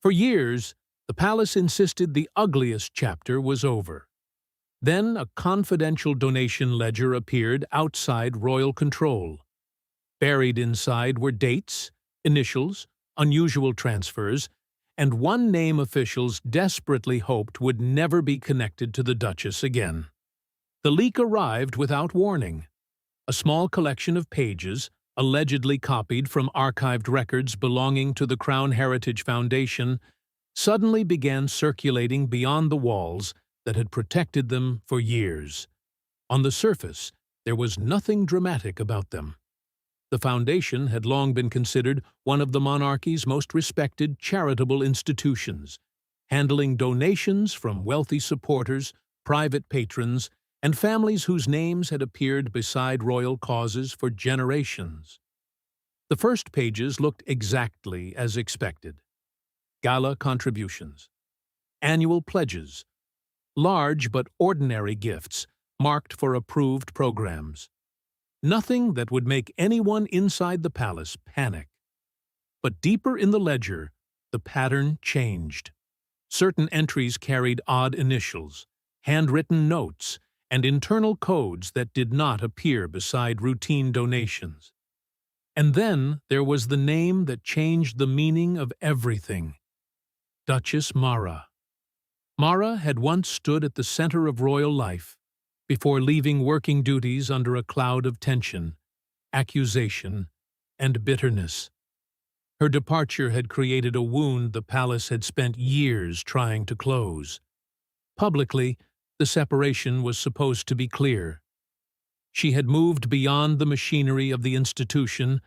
For years, the palace insisted the ugliest chapter was over. Then a confidential donation ledger appeared outside royal control. Buried inside were dates, initials, unusual transfers, and one name officials desperately hoped would never be connected to the Duchess again. The leak arrived without warning. A small collection of pages, allegedly copied from archived records belonging to the Crown Heritage Foundation, suddenly began circulating beyond the walls that had protected them for years. On the surface, there was nothing dramatic about them. The foundation had long been considered one of the monarchy's most respected charitable institutions, handling donations from wealthy supporters, private patrons, and families whose names had appeared beside royal causes for generations. The first pages looked exactly as expected. Gala contributions, annual pledges, large but ordinary gifts marked for approved programs. Nothing that would make anyone inside the palace panic. But deeper in the ledger, the pattern changed. Certain entries carried odd initials, handwritten notes, and internal codes that did not appear beside routine donations. And then there was the name that changed the meaning of everything: Duchess Mara. Mara had once stood at the center of royal life, before leaving working duties under a cloud of tension, accusation, and bitterness. Her departure had created a wound the palace had spent years trying to close. Publicly, the separation was supposed to be clear. She had moved beyond the machinery of the institution,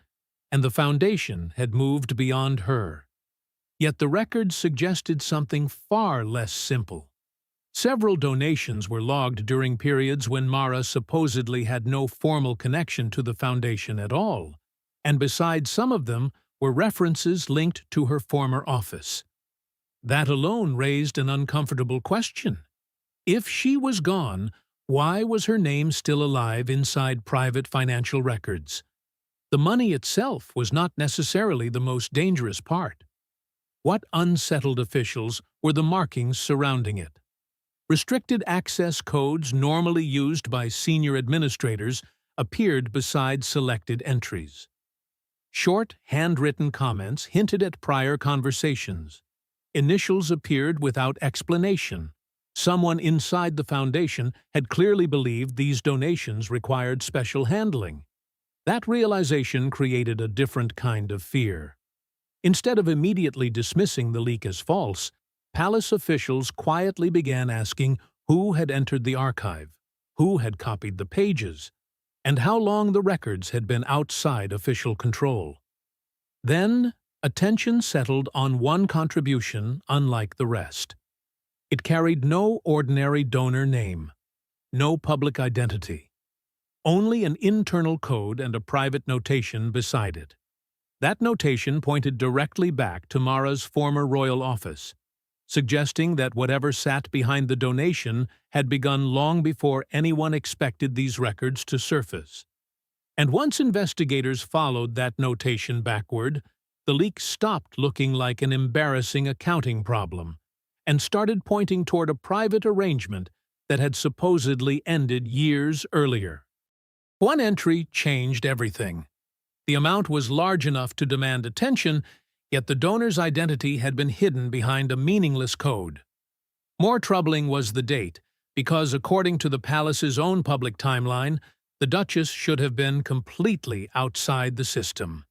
and the foundation had moved beyond her. Yet the records suggested something far less simple. Several donations were logged during periods when Mara supposedly had no formal connection to the foundation at all, and beside some of them were references linked to her former office. That alone raised an uncomfortable question. If she was gone, why was her name still alive inside private financial records? The money itself was not necessarily the most dangerous part. What unsettled officials were the markings surrounding it? Restricted access codes normally used by senior administrators appeared beside selected entries. Short, handwritten comments hinted at prior conversations. Initials appeared without explanation. Someone inside the foundation had clearly believed these donations required special handling. That realization created a different kind of fear. Instead of immediately dismissing the leak as false, palace officials quietly began asking who had entered the archive, who had copied the pages, and how long the records had been outside official control. Then, attention settled on one contribution unlike the rest. It carried no ordinary donor name, no public identity, only an internal code and a private notation beside it. That notation pointed directly back to Mara's former royal office, suggesting that whatever sat behind the donation had begun long before anyone expected these records to surface. And once investigators followed that notation backward, the leak stopped looking like an embarrassing accounting problem and started pointing toward a private arrangement that had supposedly ended years earlier. One entry changed everything. The amount was large enough to demand attention, yet the donor's identity had been hidden behind a meaningless code. More troubling was the date, because according to the palace's own public timeline, the Duchess should have been completely outside the system.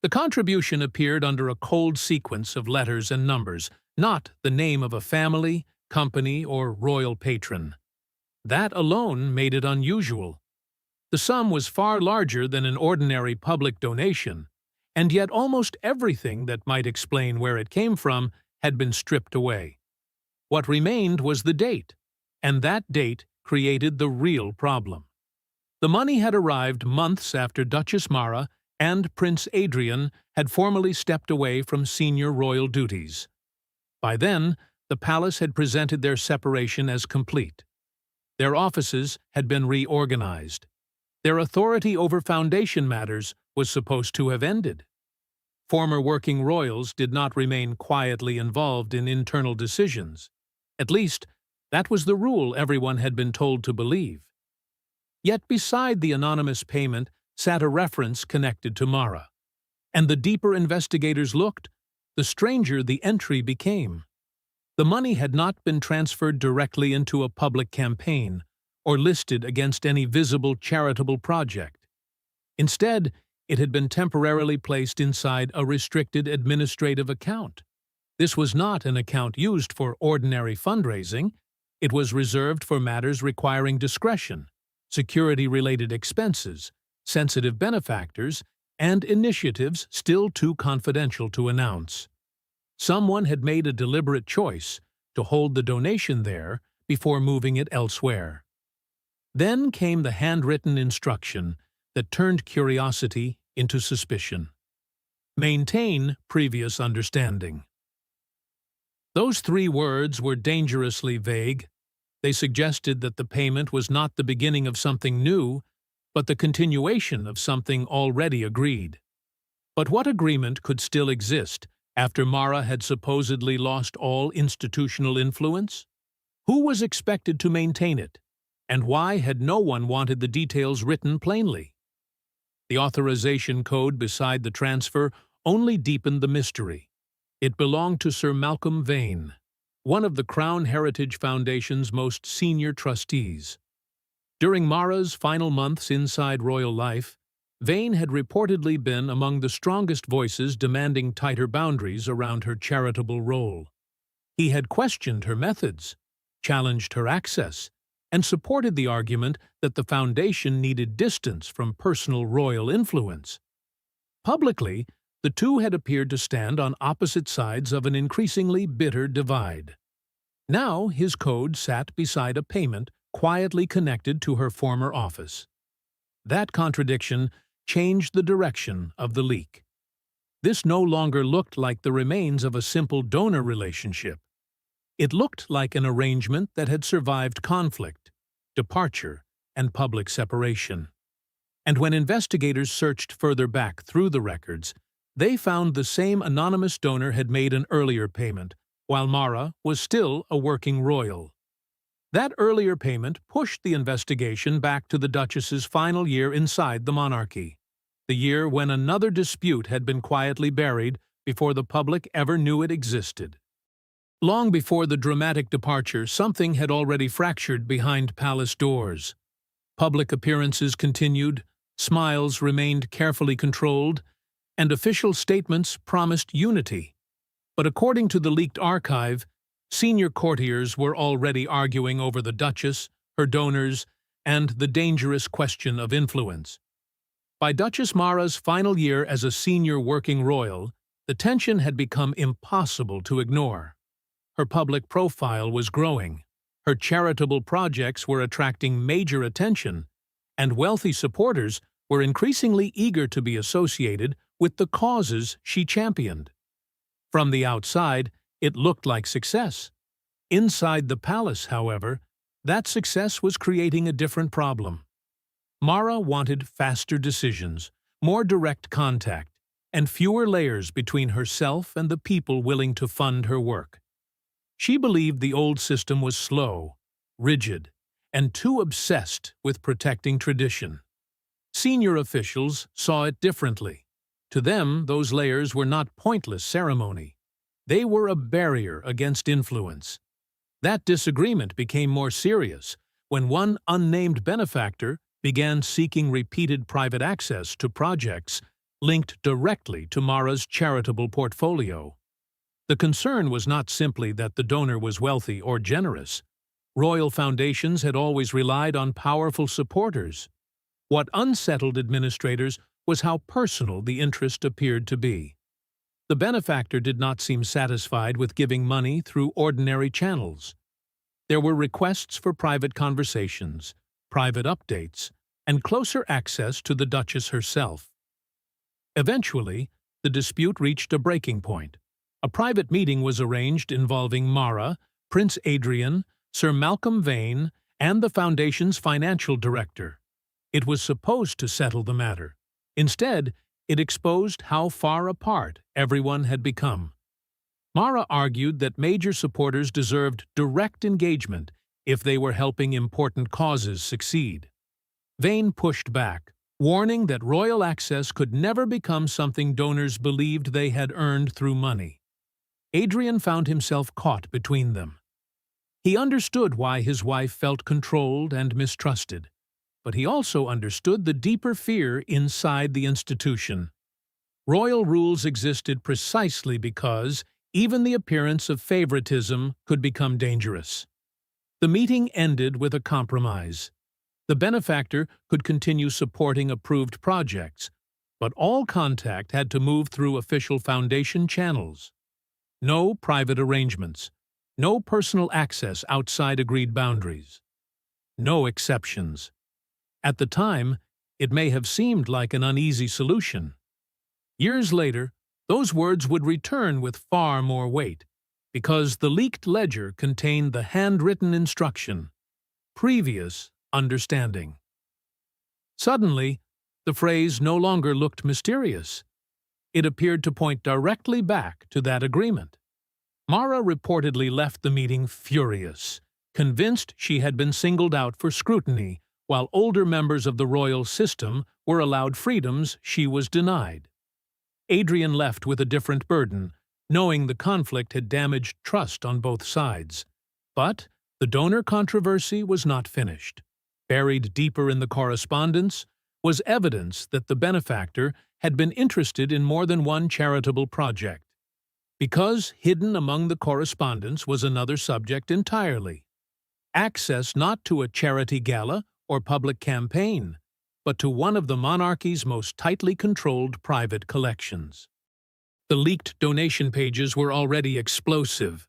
The contribution appeared under a cold sequence of letters and numbers, not the name of a family, company, or royal patron. That alone made it unusual. The sum was far larger than an ordinary public donation, and yet almost everything that might explain where it came from had been stripped away. What remained was the date, and that date created the real problem. The money had arrived months after Duchess Mara and Prince Adrian had formally stepped away from senior royal duties. By then, the palace had presented their separation as complete. Their offices had been reorganized. Their authority over foundation matters was supposed to have ended. Former working royals did not remain quietly involved in internal decisions. At least, that was the rule everyone had been told to believe. Yet beside the anonymous payment sat a reference connected to Mara. And the deeper investigators looked, the stranger the entry became. The money had not been transferred directly into a public campaign or listed against any visible charitable project. Instead, it had been temporarily placed inside a restricted administrative account. This was not an account used for ordinary fundraising. It was reserved for matters requiring discretion, security-related expenses, sensitive benefactors, and initiatives still too confidential to announce. Someone had made a deliberate choice to hold the donation there before moving it elsewhere. Then came the handwritten instruction that turned curiosity into suspicion. Maintain previous understanding. Those 3 words were dangerously vague. They suggested that the payment was not the beginning of something new, but the continuation of something already agreed. But what agreement could still exist after Mara had supposedly lost all institutional influence? Who was expected to maintain it? And why had no one wanted the details written plainly? The authorization code beside the transfer only deepened the mystery. It belonged to Sir Malcolm Vane, one of the Crown Heritage Foundation's most senior trustees. During Mara's final months inside royal life, Vane had reportedly been among the strongest voices demanding tighter boundaries around her charitable role. He had questioned her methods, challenged her access, and supported the argument that the foundation needed distance from personal royal influence. Publicly, the two had appeared to stand on opposite sides of an increasingly bitter divide. Now his code sat beside a payment quietly connected to her former office. That contradiction changed the direction of the leak. This no longer looked like the remains of a simple donor relationship. It looked like an arrangement that had survived conflict, departure, and public separation. And when investigators searched further back through the records, they found the same anonymous donor had made an earlier payment, while Mara was still a working royal. That earlier payment pushed the investigation back to the Duchess's final year inside the monarchy, the year when another dispute had been quietly buried before the public ever knew it existed. Long before the dramatic departure, something had already fractured behind palace doors. Public appearances continued, smiles remained carefully controlled, and official statements promised unity. But according to the leaked archive, senior courtiers were already arguing over the Duchess, her donors, and the dangerous question of influence. By Duchess Mara's final year as a senior working royal, the tension had become impossible to ignore. Her public profile was growing, her charitable projects were attracting major attention, and wealthy supporters were increasingly eager to be associated with the causes she championed. From the outside, it looked like success. Inside the palace, however, that success was creating a different problem. Mara wanted faster decisions, more direct contact, and fewer layers between herself and the people willing to fund her work. She believed the old system was slow, rigid, and too obsessed with protecting tradition. Senior officials saw it differently. To them, those layers were not pointless ceremony. They were a barrier against influence. That disagreement became more serious when one unnamed benefactor began seeking repeated private access to projects linked directly to Mara's charitable portfolio. The concern was not simply that the donor was wealthy or generous. Royal foundations had always relied on powerful supporters. What unsettled administrators was how personal the interest appeared to be. The benefactor did not seem satisfied with giving money through ordinary channels. There were requests for private conversations, private updates, and closer access to the Duchess herself. Eventually, the dispute reached a breaking point. A private meeting was arranged involving Mara, Prince Adrian, Sir Malcolm Vane, and the Foundation's financial director. It was supposed to settle the matter. Instead, It exposed how far apart everyone had become. Mara argued that major supporters deserved direct engagement if they were helping important causes succeed. Vane pushed back, warning that royal access could never become something donors believed they had earned through money. Adrian found himself caught between them. He understood why his wife felt controlled and mistrusted, but he also understood the deeper fear inside the institution. Royal rules existed precisely because even the appearance of favoritism could become dangerous. The meeting ended with a compromise. The benefactor could continue supporting approved projects, but all contact had to move through official foundation channels. No private arrangements, no personal access outside agreed boundaries. No exceptions. At the time, it may have seemed like an uneasy solution. Years later, those words would return with far more weight, because the leaked ledger contained the handwritten instruction, previous understanding. Suddenly, the phrase no longer looked mysterious. It appeared to point directly back to that agreement. Mara reportedly left the meeting furious, convinced she had been singled out for scrutiny, while older members of the royal system were allowed freedoms she was denied. Adrian left with a different burden, knowing the conflict had damaged trust on both sides. But the donor controversy was not finished. Buried deeper in the correspondence was evidence that the benefactor had been interested in more than one charitable project. Because hidden among the correspondence was another subject entirely: access not to a charity gala or public campaign, but to one of the monarchy's most tightly controlled private collections. The leaked donation pages were already explosive.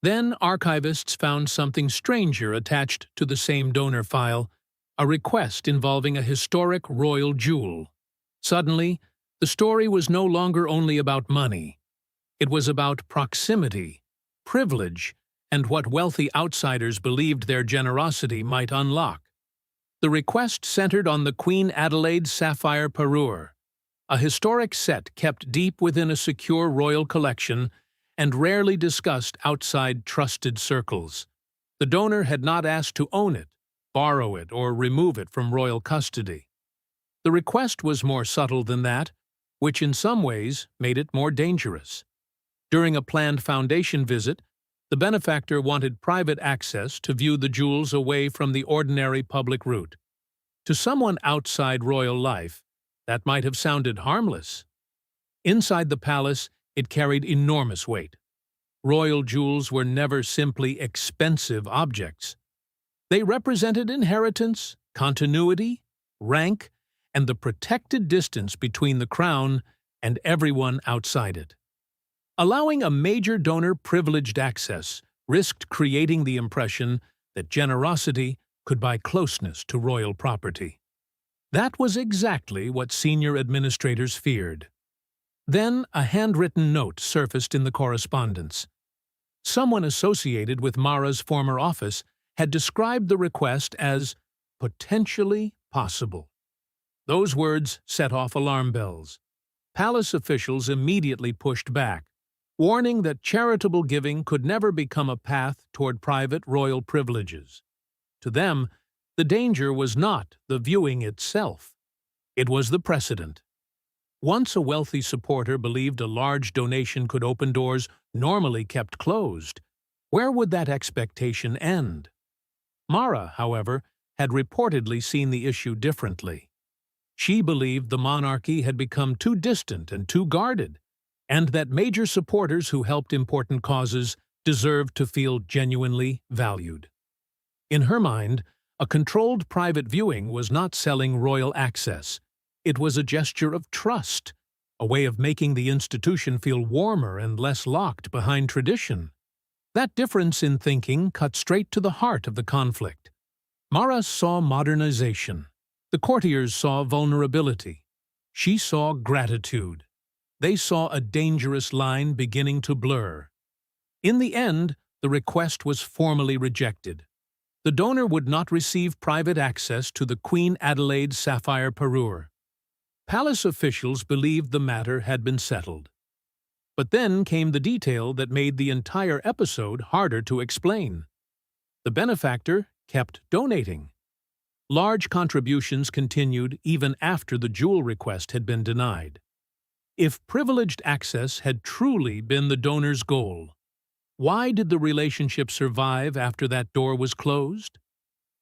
Then archivists found something stranger attached to the same donor file, a request involving a historic royal jewel. Suddenly, the story was no longer only about money. It was about proximity, privilege, and what wealthy outsiders believed their generosity might unlock. The request centered on the Queen Adelaide sapphire parure, a historic set kept deep within a secure royal collection and rarely discussed outside trusted circles. The donor had not asked to own it, borrow it, or remove it from royal custody. The request was more subtle than that, which in some ways made it more dangerous. During a planned foundation visit, the benefactor wanted private access to view the jewels away from the ordinary public route. To someone outside royal life, that might have sounded harmless. Inside the palace, it carried enormous weight. Royal jewels were never simply expensive objects. They represented inheritance, continuity, rank, and the protected distance between the crown and everyone outside it. Allowing a major donor privileged access risked creating the impression that generosity could buy closeness to royal property. That was exactly what senior administrators feared. Then a handwritten note surfaced in the correspondence. Someone associated with Mara's former office had described the request as potentially possible. Those words set off alarm bells. Palace officials immediately pushed back, warning that charitable giving could never become a path toward private royal privileges. To them, the danger was not the viewing itself. It was the precedent. Once a wealthy supporter believed a large donation could open doors normally kept closed, where would that expectation end? Mara, however, had reportedly seen the issue differently. She believed the monarchy had become too distant and too guarded, and that major supporters who helped important causes deserved to feel genuinely valued. In her mind, a controlled private viewing was not selling royal access. It was a gesture of trust, a way of making the institution feel warmer and less locked behind tradition. That difference in thinking cut straight to the heart of the conflict. Mara saw modernization. The courtiers saw vulnerability. She saw gratitude. They saw a dangerous line beginning to blur. In the end, the request was formally rejected. The donor would not receive private access to the Queen Adelaide sapphire parure. Palace officials believed the matter had been settled. But then came the detail that made the entire episode harder to explain. The benefactor kept donating. Large contributions continued even after the jewel request had been denied. If privileged access had truly been the donor's goal, why did the relationship survive after that door was closed?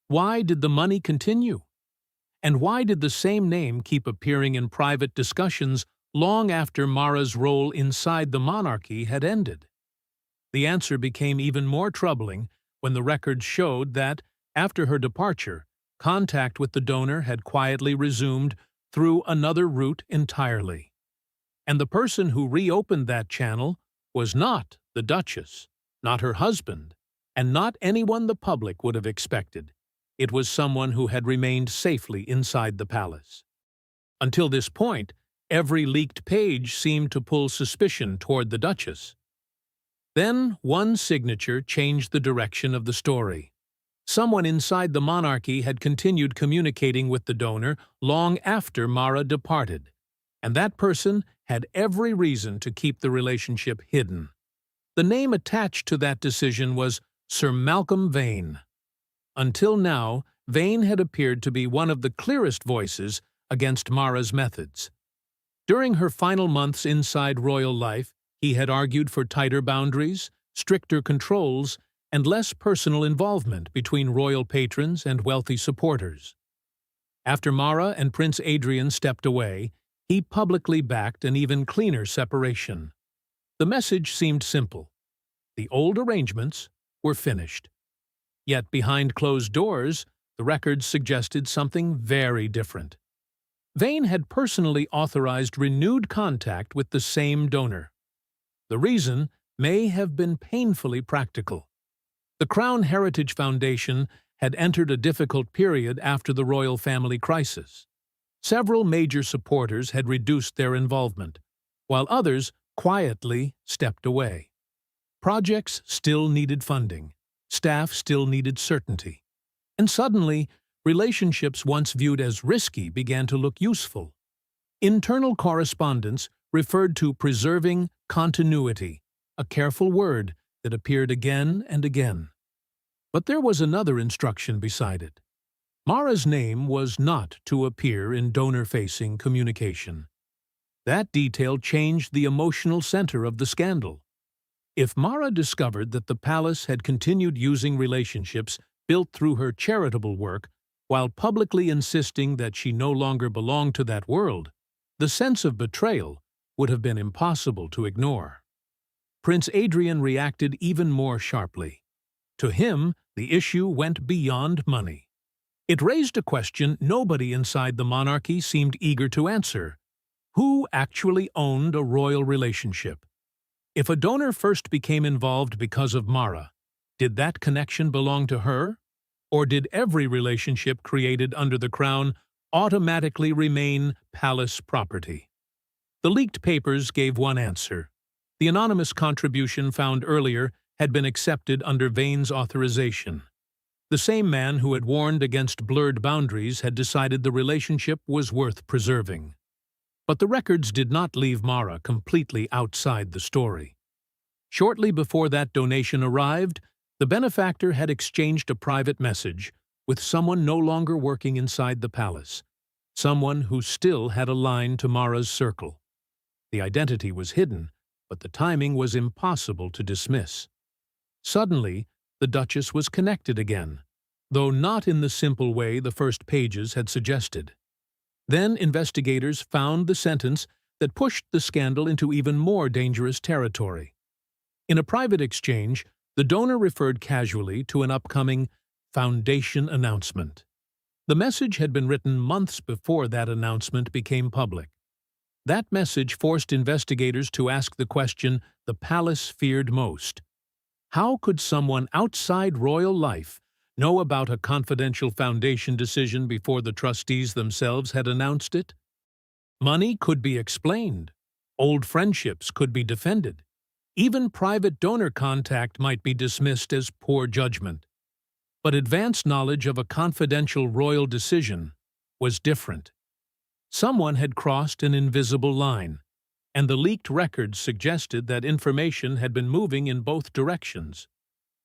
Why did the money continue? And why did the same name keep appearing in private discussions long after Mara's role inside the monarchy had ended? The answer became even more troubling when the records showed that, after her departure, contact with the donor had quietly resumed through another route entirely. And the person who reopened that channel was not the Duchess, not her husband, and not anyone the public would have expected. It was someone who had remained safely inside the palace. Until this point, every leaked page seemed to pull suspicion toward the Duchess. Then one signature changed the direction of the story. Someone inside the monarchy had continued communicating with the donor long after Mara departed, and that person had every reason to keep the relationship hidden. The name attached to that decision was Sir Malcolm Vane. Until now, Vane had appeared to be one of the clearest voices against Mara's methods. During her final months inside royal life, he had argued for tighter boundaries, stricter controls, and less personal involvement between royal patrons and wealthy supporters. After Mara and Prince Adrian stepped away, he publicly backed an even cleaner separation. The message seemed simple. The old arrangements were finished. Yet behind closed doors, the records suggested something very different. Vane had personally authorized renewed contact with the same donor. The reason may have been painfully practical. The Crown Heritage Foundation had entered a difficult period after the royal family crisis. Several major supporters had reduced their involvement, while others quietly stepped away. Projects still needed funding, staff still needed certainty, and suddenly, relationships once viewed as risky began to look useful. Internal correspondence referred to preserving continuity, a careful word that appeared again and again. But there was another instruction beside it. Mara's name was not to appear in donor-facing communication. That detail changed the emotional center of the scandal. If Mara discovered that the palace had continued using relationships built through her charitable work while publicly insisting that she no longer belonged to that world, the sense of betrayal would have been impossible to ignore. Prince Adrian reacted even more sharply. To him, the issue went beyond money. It raised a question nobody inside the monarchy seemed eager to answer. Who actually owned a royal relationship? If a donor first became involved because of Mara, did that connection belong to her? Or did every relationship created under the crown automatically remain palace property? The leaked papers gave one answer. The anonymous contribution found earlier had been accepted under Vane's authorization. The same man who had warned against blurred boundaries had decided the relationship was worth preserving. But the records did not leave Mara completely outside the story. Shortly before that donation arrived, the benefactor had exchanged a private message with someone no longer working inside the palace, someone who still had a line to Mara's circle. The identity was hidden, but the timing was impossible to dismiss. Suddenly, the Duchess was connected again, though not in the simple way the first pages had suggested. Then investigators found the sentence that pushed the scandal into even more dangerous territory. In a private exchange, the donor referred casually to an upcoming foundation announcement. The message had been written months before that announcement became public. That message forced investigators to ask the question the palace feared most. How could someone outside royal life know about a confidential foundation decision before the trustees themselves had announced it? Money could be explained. Old friendships could be defended. Even private donor contact might be dismissed as poor judgment. But advance knowledge of a confidential royal decision was different. Someone had crossed an invisible line, and the leaked records suggested that information had been moving in both directions.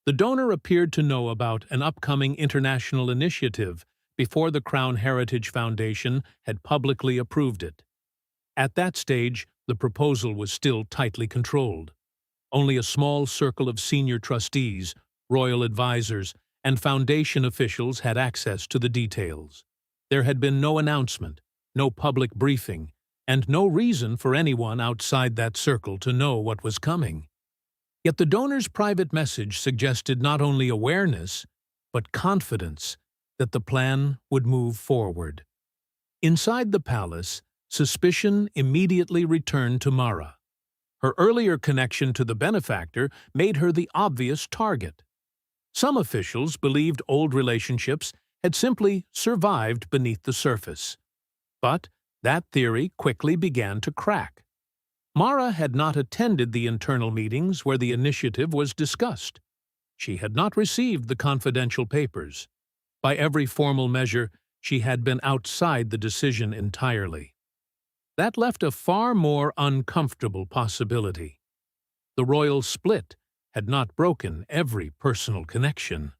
The donor appeared to know about an upcoming international initiative before the Crown Heritage Foundation had publicly approved it. At that stage, the proposal was still tightly controlled. Only a small circle of senior trustees, royal advisors, and foundation officials had access to the details. There had been no announcement, no public briefing, and no reason for anyone outside that circle to know what was coming. Yet the donor's private message suggested not only awareness, but confidence that the plan would move forward. Inside the palace, suspicion immediately returned to Mara. Her earlier connection to the benefactor made her the obvious target. Some officials believed old relationships had simply survived beneath the surface. But that theory quickly began to crack. Mara had not attended the internal meetings where the initiative was discussed. She had not received the confidential papers. By every formal measure, she had been outside the decision entirely. That left a far more uncomfortable possibility. The royal split had not broken every personal connection.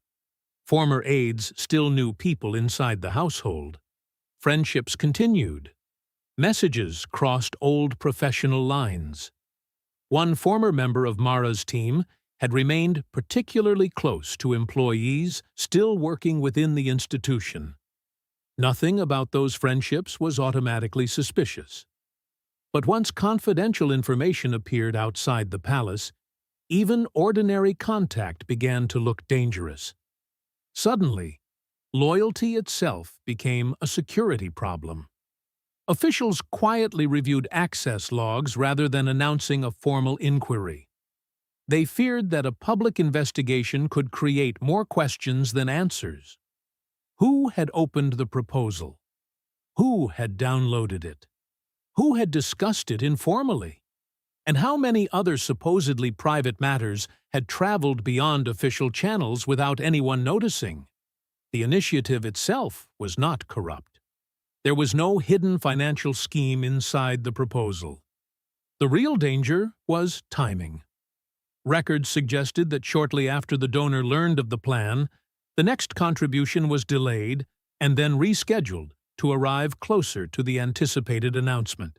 Former aides still knew people inside the household. Friendships continued. Messages crossed old professional lines. One former member of Mara's team had remained particularly close to employees still working within the institution. Nothing about those friendships was automatically suspicious. But once confidential information appeared outside the palace, even ordinary contact began to look dangerous. Suddenly, loyalty itself became a security problem. Officials quietly reviewed access logs rather than announcing a formal inquiry. They feared that a public investigation could create more questions than answers. Who had opened the proposal? Who had downloaded it? Who had discussed it informally? And how many other supposedly private matters had traveled beyond official channels without anyone noticing? The initiative itself was not corrupt. There was no hidden financial scheme inside the proposal. The real danger was timing. Records suggested that shortly after the donor learned of the plan, the next contribution was delayed and then rescheduled to arrive closer to the anticipated announcement.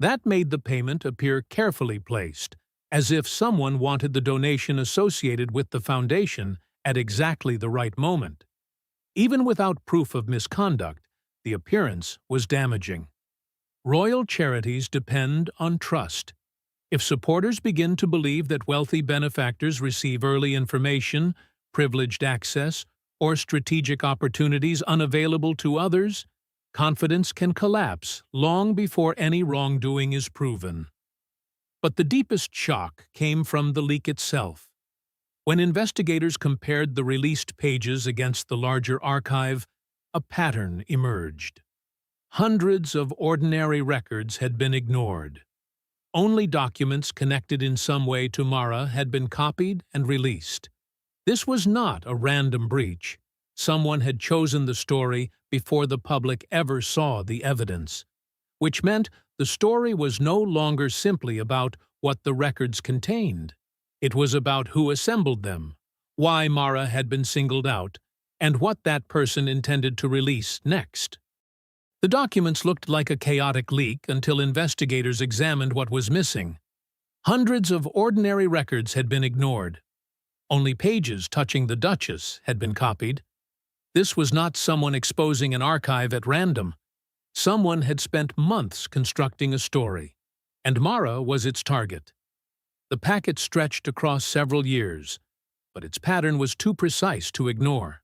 That made the payment appear carefully placed, as if someone wanted the donation associated with the foundation at exactly the right moment. Even without proof of misconduct, the appearance was damaging. Royal charities depend on trust. If supporters begin to believe that wealthy benefactors receive early information, privileged access, or strategic opportunities unavailable to others, confidence can collapse long before any wrongdoing is proven. But the deepest shock came from the leak itself. When investigators compared the released pages against the larger archive, a pattern emerged. Hundreds of ordinary records had been ignored. Only documents connected in some way to Mara had been copied and released. This was not a random breach. Someone had chosen the story before the public ever saw the evidence, which meant the story was no longer simply about what the records contained. It was about who assembled them, why Mara had been singled out, and what that person intended to release next. The documents looked like a chaotic leak until investigators examined what was missing. Hundreds of ordinary records had been ignored. Only pages touching the Duchess had been copied. This was not someone exposing an archive at random. Someone had spent months constructing a story, and Mara was its target. The packet stretched across several years, but its pattern was too precise to ignore.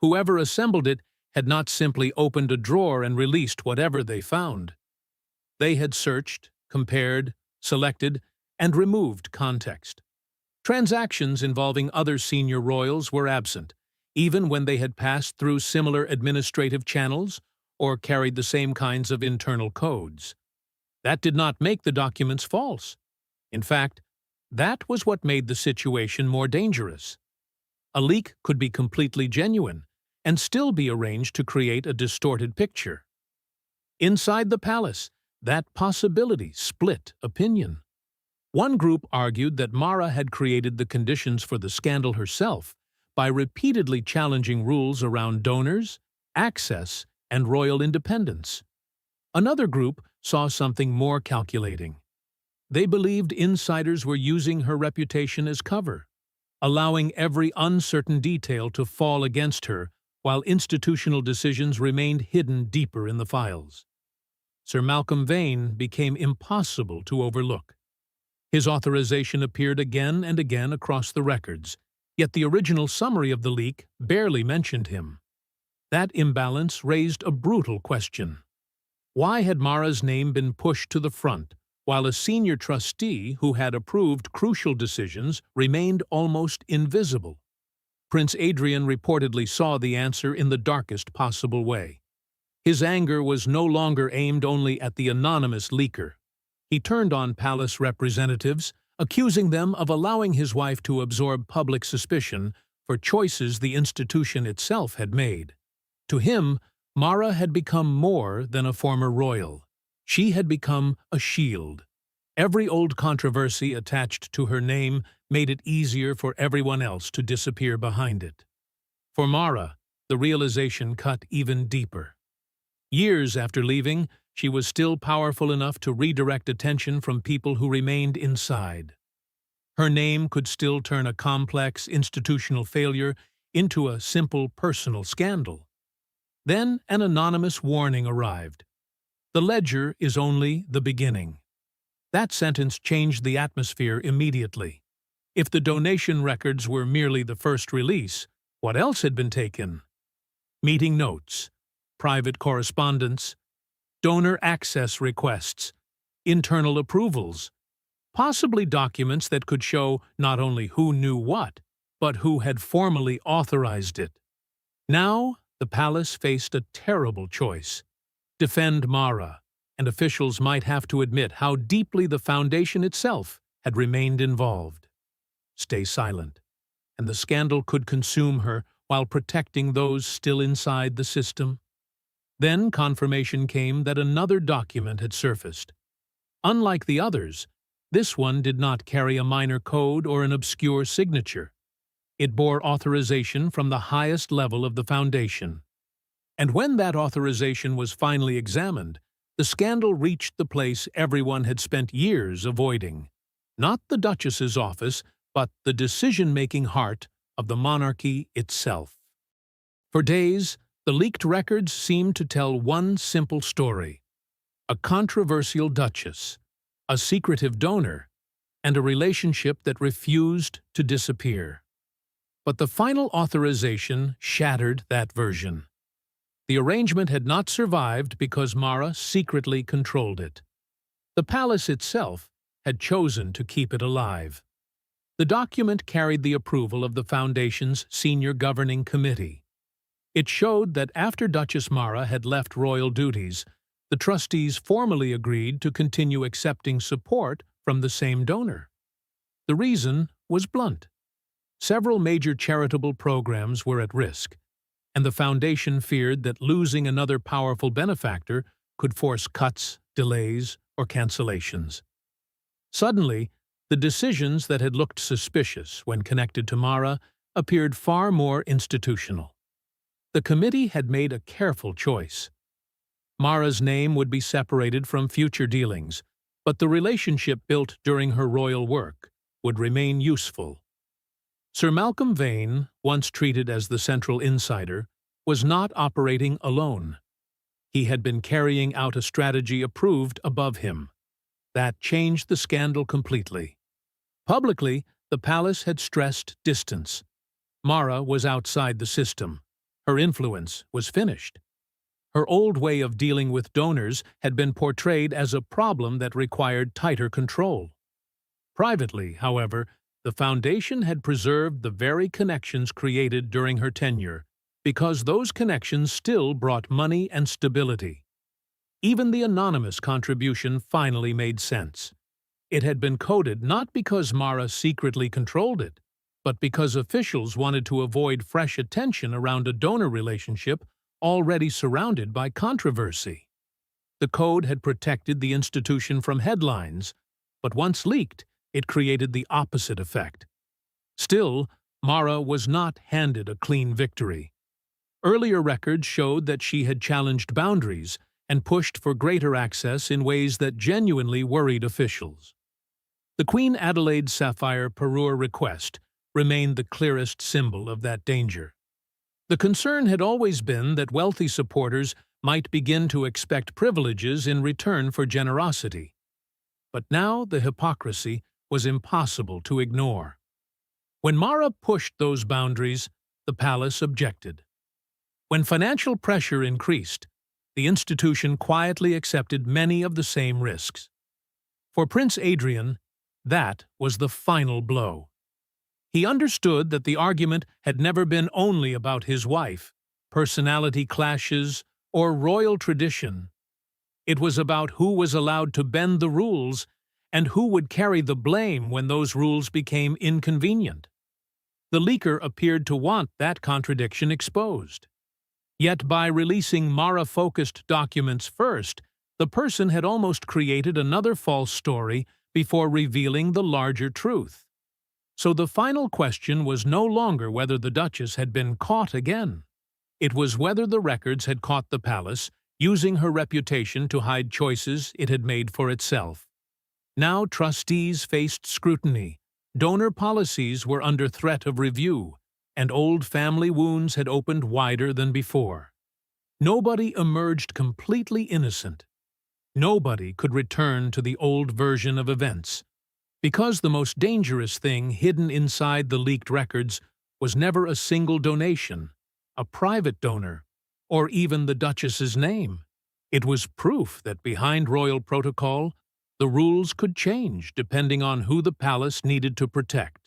Whoever assembled it had not simply opened a drawer and released whatever they found. They had searched, compared, selected, and removed context. Transactions involving other senior royals were absent, even when they had passed through similar administrative channels or carried the same kinds of internal codes. That did not make the documents false. In fact, that was what made the situation more dangerous. A leak could be completely genuine and still be arranged to create a distorted picture. Inside the palace, that possibility split opinion. One group argued that Mara had created the conditions for the scandal herself by repeatedly challenging rules around donors, access, and royal independence. Another group saw something more calculating. They believed insiders were using her reputation as cover, allowing every uncertain detail to fall against her while institutional decisions remained hidden deeper in the files. Sir Malcolm Vane became impossible to overlook. His authorization appeared again and again across the records, yet the original summary of the leak barely mentioned him. That imbalance raised a brutal question. Why had Mara's name been pushed to the front, while a senior trustee who had approved crucial decisions remained almost invisible? Prince Adrian reportedly saw the answer in the darkest possible way. His anger was no longer aimed only at the anonymous leaker. He turned on palace representatives, accusing them of allowing his wife to absorb public suspicion for choices the institution itself had made. To him, Mara had become more than a former royal. She had become a shield. Every old controversy attached to her name made it easier for everyone else to disappear behind it. For Mara, the realization cut even deeper. Years after leaving, she was still powerful enough to redirect attention from people who remained inside. Her name could still turn a complex institutional failure into a simple personal scandal. Then an anonymous warning arrived. The ledger is only the beginning. That sentence changed the atmosphere immediately. If the donation records were merely the first release, what else had been taken? Meeting notes, private correspondence, donor access requests, internal approvals, possibly documents that could show not only who knew what, but who had formally authorized it. Now, the palace faced a terrible choice: defend Mara, and officials might have to admit how deeply the foundation itself had remained involved. Stay silent, and the scandal could consume her while protecting those still inside the system. Then confirmation came that another document had surfaced. Unlike the others, this one did not carry a minor code or an obscure signature. It bore authorization from the highest level of the foundation. And when that authorization was finally examined, the scandal reached the place everyone had spent years avoiding. Not the Duchess's office, but the decision-making heart of the monarchy itself. For days, the leaked records seemed to tell one simple story: a controversial duchess, a secretive donor, and a relationship that refused to disappear. But the final authorization shattered that version. The arrangement had not survived because Mara secretly controlled it. The palace itself had chosen to keep it alive. The document carried the approval of the Foundation's senior governing committee. It showed that after Duchess Mara had left royal duties, the trustees formally agreed to continue accepting support from the same donor. The reason was blunt. Several major charitable programs were at risk, and the Foundation feared that losing another powerful benefactor could force cuts, delays, or cancellations. Suddenly, the decisions that had looked suspicious when connected to Mara appeared far more institutional. The committee had made a careful choice. Mara's name would be separated from future dealings, but the relationship built during her royal work would remain useful. Sir Malcolm Vane, once treated as the central insider, was not operating alone. He had been carrying out a strategy approved above him. That changed the scandal completely. Publicly, the palace had stressed distance. Mara was outside the system. Her influence was finished. Her old way of dealing with donors had been portrayed as a problem that required tighter control. Privately, however, the Foundation had preserved the very connections created during her tenure, because those connections still brought money and stability. Even the anonymous contribution finally made sense. It had been coded not because Mara secretly controlled it, but because officials wanted to avoid fresh attention around a donor relationship already surrounded by controversy. The code had protected the institution from headlines, but once leaked, it created the opposite effect. Still, Mara was not handed a clean victory. Earlier records showed that she had challenged boundaries and pushed for greater access in ways that genuinely worried officials. The Queen Adelaide Sapphire Parure request remained the clearest symbol of that danger. The concern had always been that wealthy supporters might begin to expect privileges in return for generosity. But now the hypocrisy was impossible to ignore. When Mara pushed those boundaries, the palace objected. When financial pressure increased, the institution quietly accepted many of the same risks. For Prince Adrian, that was the final blow. He understood that the argument had never been only about his wife, personality clashes, or royal tradition. It was about who was allowed to bend the rules and who would carry the blame when those rules became inconvenient. The leaker appeared to want that contradiction exposed. Yet by releasing Mara-focused documents first, the person had almost created another false story before revealing the larger truth. So the final question was no longer whether the Duchess had been caught again. It was whether the records had caught the palace, using her reputation to hide choices it had made for itself. Now trustees faced scrutiny, donor policies were under threat of review, and old family wounds had opened wider than before. Nobody emerged completely innocent. Nobody could return to the old version of events, because the most dangerous thing hidden inside the leaked records was never a single donation, a private donor, or even the Duchess's name. It was proof that behind royal protocol, the rules could change depending on who the palace needed to protect.